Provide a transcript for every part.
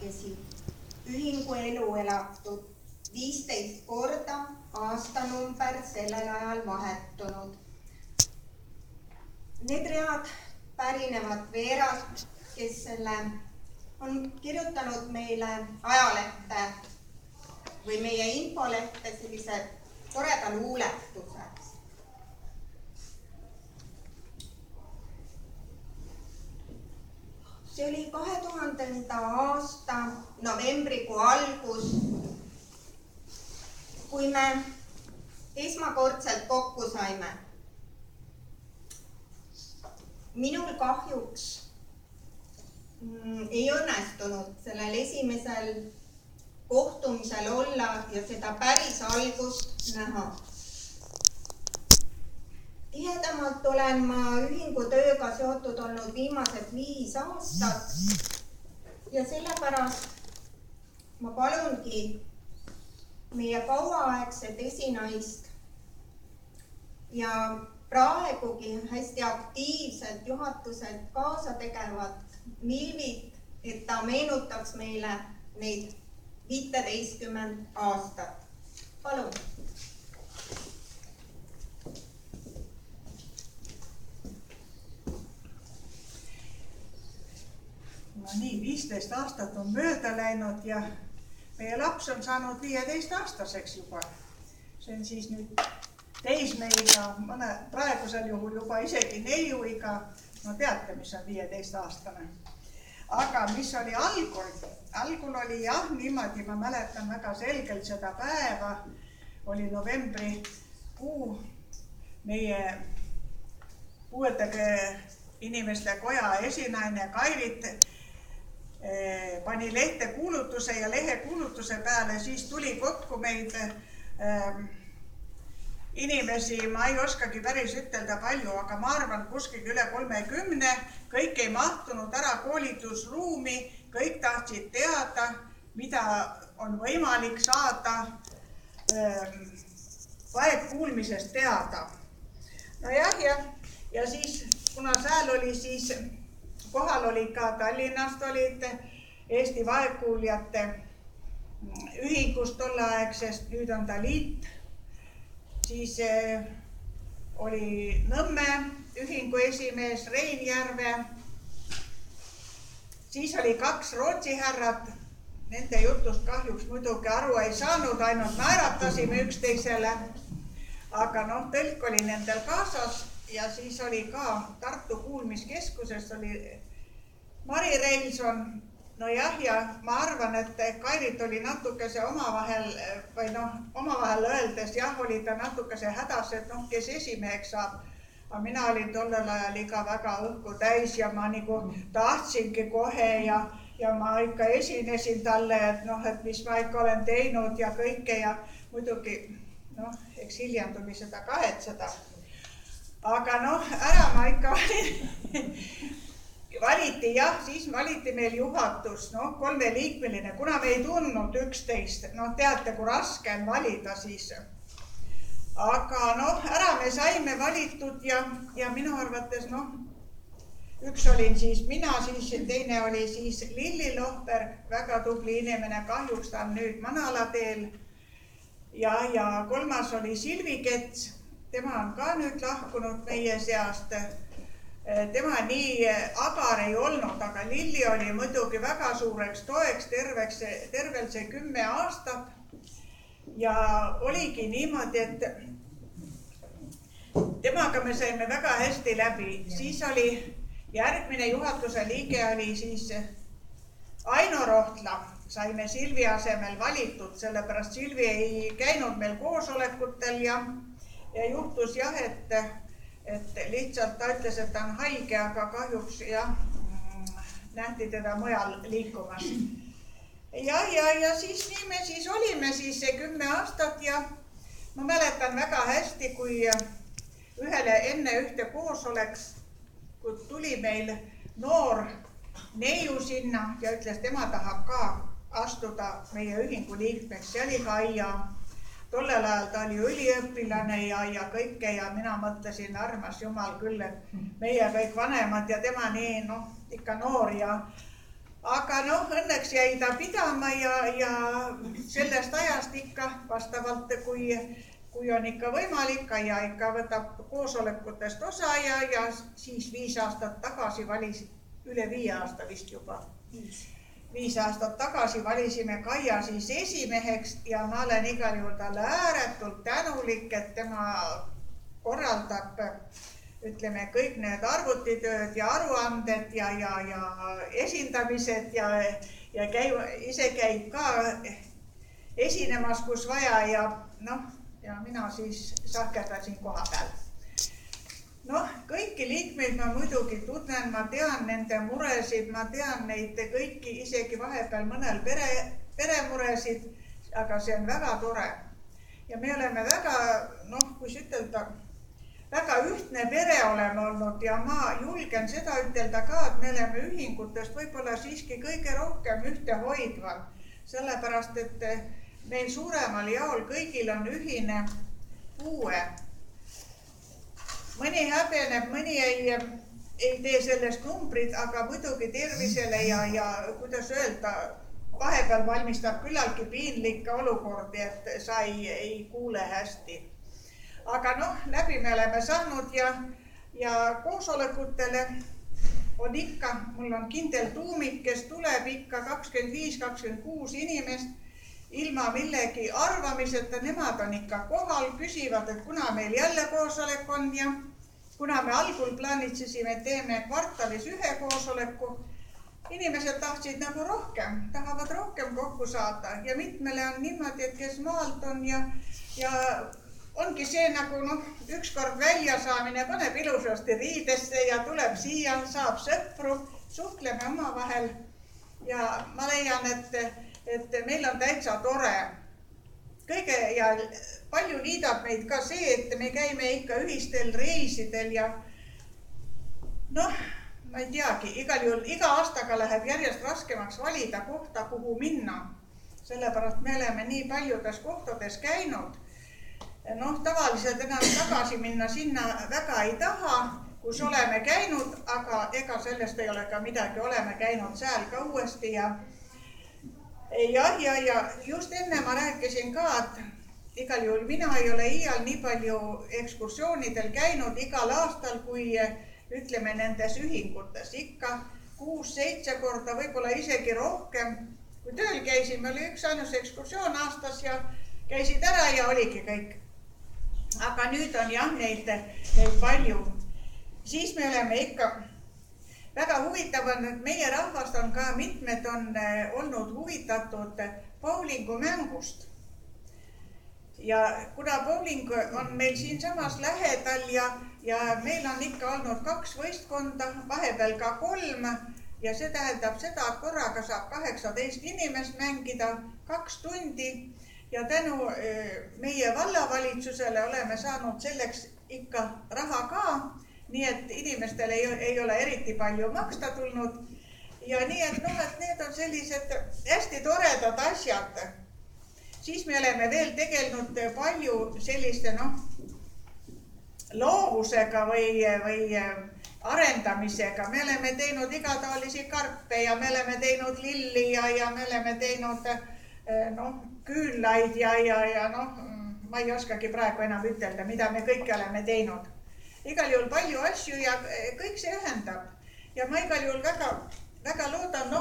kahekesi. Ühingu elu elatud 15 korda, aastanumber sellel ajal vahetunud. Need read pärinevad Veeralt, kes selle on kirjutanud meile ajalehte või meie infolehte sellise toreda luuletuse. See oli 2000. aasta novembrikuu algus, kui me esmakordselt kokku saime. Minul kahjuks ei õnnestunud sellel esimesel kohtumisel olla ja seda päris algust näha. Tihedamalt olen ma ühingu tööga seotud olnud viimased 5 aastat ja sellepärast ma palungi meie kauaaegset esinaist ja praegugi hästi aktiivselt juhatuselt kaasa tegevat Milvit, et ta meenutaks meile neid 15 aastat. Palun. No nii, 15 aastat on mööda läinud ja meie laps on saanud 15-aastaseks juba. See on siis nüüd teismeiga, praegusel juhul juba isegi neiuiga. No teate, mis on 15-aastane. Aga mis oli algul? Algul oli jah, niimoodi, ma mäletan väga selgelt seda päeva, oli novembrikuu, meie puuetega inimeste koja esinaine Kairit pani lehte kuulutuse ja lehe kuulutuse peale, siis tuli kokku meid inimesi, ma ei oskagi päris ütelda palju, aga ma arvan, kuskil üle 30, kõik ei mahtunud ära koolitusruumi, kõik tahtsid teada, mida on võimalik saada vaegkuulmisest teada. No jah, ja siis, kuna seal oli siis, kohal oli ka Tallinnast olid Eesti vaegkuuljate ühingust tolleaegsest, nüüd on ta liit. Siis oli Nõmme ühingu esimees Rein Järve. Siis oli 2 Rootsi härrat. Nende jutust kahjuks muidugi aru ei saanud, ainult naeratasime üksteisele. Aga tõlk oli nendel kaasas ja siis oli ka Tartu kuulmiskeskuses oli Mari Reilson. No jah, ja ma arvan, et Kairit oli natukese omavahel öeldes, jah, oli ta natukese hädas, et kes esimeheks saab. Aga mina olin tollel ajal iga väga õhku täis ja ma nagu tahtsingi kohe ja ma ikka esinesin talle, et mis ma ikka olen teinud ja kõike ja muidugi, eks hiljem tuli seda kahetseda. Aga ära ma ikka valiti, jah, siis valiti meil juhatus, 3-liikmeline, kuna me ei tundnud 11, teate, kui raske on valida siis. Aga ära me saime valitud ja minu arvates, üks olin siis mina, siis teine oli siis Lilli Lohberg, väga tubli inimene, kahjuks ta on nüüd Manalateel. Ja 3. oli Silvi Kets, tema on ka nüüd lahkunud meie seast. Tema nii agar ei olnud, aga Lilli oli muidugi väga suureks toeks tervel see 10 aastat. Ja oligi niimoodi, et temaga me saime väga hästi läbi. Siis oli järgmine juhatuse liige oli siis Aino Rohtla. Saime Silvi asemel valitud, sellepärast Silvi ei käinud meil koosolekutel ja juhtus jah, et lihtsalt ta ütles, et ta on haige, aga kahjuks jah, nähti teda mujal liikumas. Ja siis nii me siis olime siis see 10 aastat ja ma mäletan väga hästi, kui enne ühte koosoleks, kui tuli meil noor neiu sinna ja ütles, tema tahab ka astuda meie ühingu liikmeks, see oli Kaia. Tollel ajal ta oli üliõpilane ja kõike ja mina mõtlesin, armas jumal küll, et meie kõik vanemad ja tema nii, ikka noor ja Aga noh, õnneks jäi ta pidama ja sellest ajast ikka vastavalt, kui on ikka võimalik ja ikka võtab koosolekutest osa ja siis 5 aastat tagasi üle 5 aasta vist juba. 5 aastat tagasi valisime Kaia siis esimeheks ja ma olen igal juhul talle ääretult tänulik, et tema korraldab, ütleme, kõik need arvutitööd ja aruanded ja esindamised ja ise käib ka esinemas, kus vaja ja mina siis sahkerdasin koha peal. Noh, kõiki liikmeid ma muidugi tunnen, ma tean nende muresid, ma tean neid kõiki, isegi vahepeal mõnel peremuresid, aga see on väga tore. Ja me oleme väga, kus ütelda, väga ühtne pere oleme olnud ja ma julgen seda ütelda ka, et me oleme ühingutest võib-olla siiski kõige rohkem ühtehoidvad, sellepärast, et meil suuremal jaol kõigil on ühine puue. Mõni häbeneb, mõni ei tee sellest numbrit, aga muidugi tervisele ja kuidas öelda, vahepeal valmistab küllaltki piinlikke olukordi, et sa ei kuule hästi. Aga läbi me oleme saanud ja koosolekutele on ikka, mul on kindel tuumik, kes tuleb ikka 25-26 inimest ilma millegi arvamiseta, nemad on ikka kohal, küsivad, et kuna meil jälle koosolek on ja kuna me algul plaanitsesime, et teeme kvartalis 1 koosoleku, inimesed tahtsid nagu rohkem, tahavad rohkem kokku saada ja mitmele on niimoodi, et kes maalt on ja ongi see nagu ükskord väljasaamine, paneb ilusasti riidesse ja tuleb siia, saab sõpru, suhtleme omavahel ja ma leian, et meil on täitsa tore. Kõige ja palju liidab meid ka see, et me käime ikka ühistel reisidel ja ma ei teagi, igal juhul iga aastaga läheb järjest raskemaks valida kohta, kuhu minna. Sellepärast me oleme nii paljudes kohtades käinud. Tavaliselt enam tagasi minna sinna väga ei taha, kus oleme käinud, aga ega sellest ei ole ka midagi, oleme käinud seal ka uuesti ja just enne ma rääkisin ka, et igal juhul mina ei ole iial nii palju ekskursioonidel käinud igal aastal, kui ütleme nendes ühingutes ikka 6-7 korda, võib-olla isegi rohkem. Kui tööl käisime, oli üks ainus ekskursioon aastas ja käisid ära ja oligi kõik. Aga nüüd on jah neid palju. Siis me oleme ikka väga huvitav on, et meie rahvast on ka mitmed on olnud huvitatud bowlingu mängust. Ja kuna bowling on meil siinsamas lähedal ja meil on ikka olnud 2 võistkonda, vahepeal ka 3 ja see tähendab seda, et korraga saab 18 inimest mängida 2 tundi ja tänu meie vallavalitsusele oleme saanud selleks ikka raha ka. Nii et inimestel ei ole eriti palju maksta tulnud ja nii, et need on sellised hästi toredad asjad. Siis me oleme veel tegelenud palju selliste loovusega või arendamisega. Me oleme teinud igataolisi karpe ja me oleme teinud lilli ja me oleme teinud küünlaid ja ma ei oskagi praegu enam ütelda, mida me kõike oleme teinud. Igal juhul palju asju ja kõik see ühendab. Ja ma igal juhul väga loodan,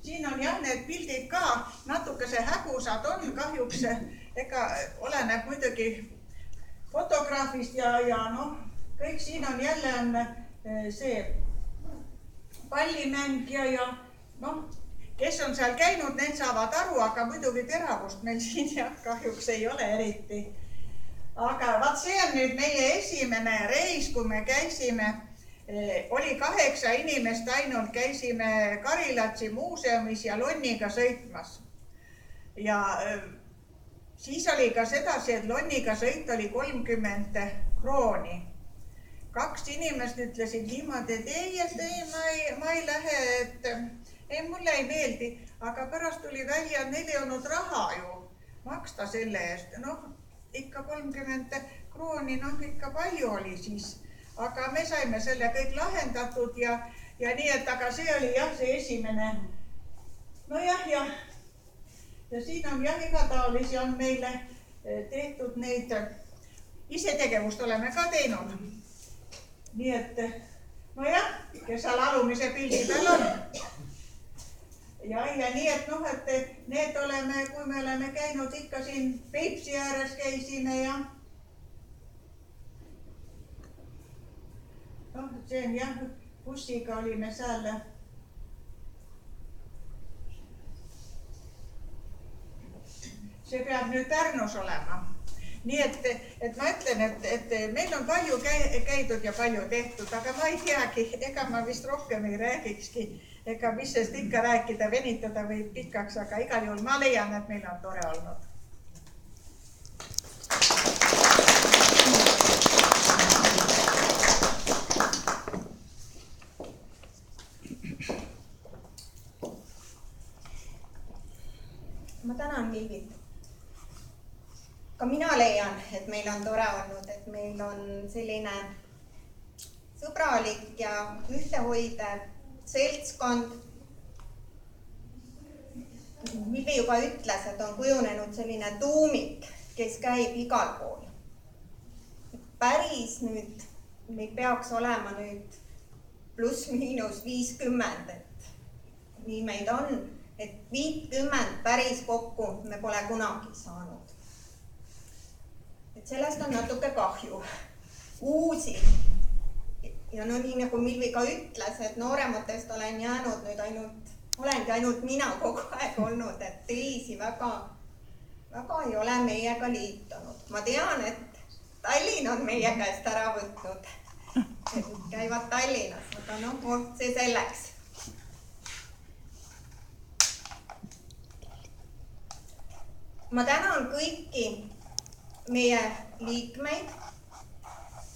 siin on jah need pildid ka natukese hägusad on kahjuks, ega oleneb muidugi fotograafist ja kõik siin on jälle on see pallimäng ja kes on seal käinud, need saavad aru, aga muidugi teravust meil siin jah kahjuks ei ole eriti. Aga vaat see on nüüd meie esimene reis, kui me käisime, oli 8 inimest ainult, käisime Karilatsi muuseumis ja lonniga sõitmas. Ja siis oli ka sedasi, et lonniga sõit oli 30 krooni. 2 inimest ütlesid niimoodi, et ei, ma ei lähe, et ei, mulle ei meeldi, aga pärast tuli välja, et neil ei olnud raha ju maksta selle eest. Ikka 30 krooni, ikka palju oli siis, aga me saime selle kõik lahendatud ja nii, et aga see oli jah, see nojah, ja siin on jah, igataolisi on meile tehtud neid, isetegevust oleme ka teinud. Nii et, nojah, kes seal alumise pildi peal on. Ja nii et noh, et need oleme, kui me oleme käinud ikka siin Peipsi ääres käisime ja noh, see on jah, bussiga olime seal. See peab nüüd Pärnus olema. Nii et ma ütlen, et meil on palju käidud ja palju tehtud, aga ma ei teagi, ega ma vist rohkem ei räägikski, ega mis sest ikka rääkida, venitada võib pikaks, aga igal juhul ma leian, et meil on tore olnud. Ma tänan Milvit. Ka mina leian, et meil on tore olnud, et meil on selline sõbralik ja ühtehoidev seltskond. Milvi juba ütles, et on kujunenud selline tuumik, kes käib igal pool. Päris nüüd, meil peaks olema nüüd pluss-miinus 50, et nii meid on, et 50 päris kokku me pole kunagi saanud. Et sellest on natuke kahju. Uusi. Ja no nii nagu Milvi ka ütles, et noorematest olen jäänud nüüd olengi ainult mina kogu aeg olnud, et teisi väga ei ole meiega liitunud. Ma tean, et Tallinn on meie käest ära võtnud. Et käivad Tallinnas, aga noh, see selleks. Ma tänan kõiki meie liikmeid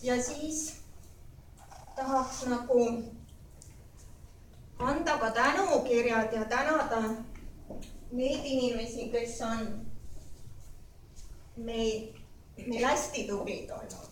ja siis tahaks nagu anda ka tänukirjad ja tänada neid inimesi, kes on meil hästi tublid olnud.